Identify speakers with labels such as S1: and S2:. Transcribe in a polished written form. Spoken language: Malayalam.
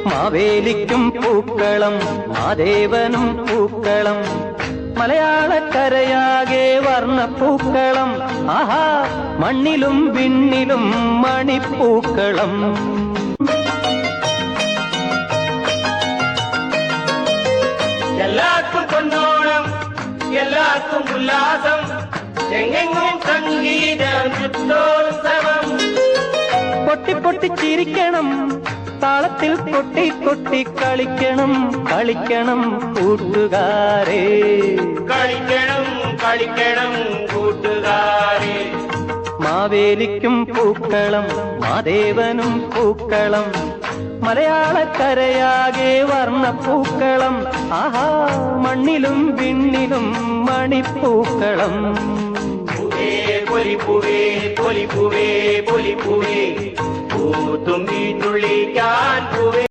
S1: മാവേലിക്കും പൂക്കളം മാദേവനും പൂക്കളം മലയാളക്കരയാകെ വർണ്ണപ്പൂക്കളം ആഹാ മണ്ണിലും വിണ്ണിലും മണിപ്പൂക്കളം
S2: എല്ലാവർക്കും പൊന്നോണം എല്ലാവർക്കും ഉല്ലാസം എങ്ങെങ്ങും സംഗീത നൃത്തോത്സവം
S1: പൊട്ടി പൊട്ടി ചിരിക്കണം താളത്തിൽ കൊട്ടി കൊട്ടി കളിക്കണം കളിക്കണം കൂട്ടുകാരെ
S2: കളിക്കണം കളിക്കണം കൂട്ടുകാരെ
S1: മാവേലിക്കും പൂക്കളം മാദേവനും പൂക്കളം മലയാളക്കരയാകെ വർണ്ണപ്പൂക്കളം ആഹാ മണ്ണിലും വിണ്ണിലും മണിപ്പൂക്കളം
S2: പൊലിപ്പൂവേ പൊലിപ്പൂവേ പൊലിപ്പൂവേ പൂത്തുമ്പി തുള്ളിക്കാൻ പൂവേ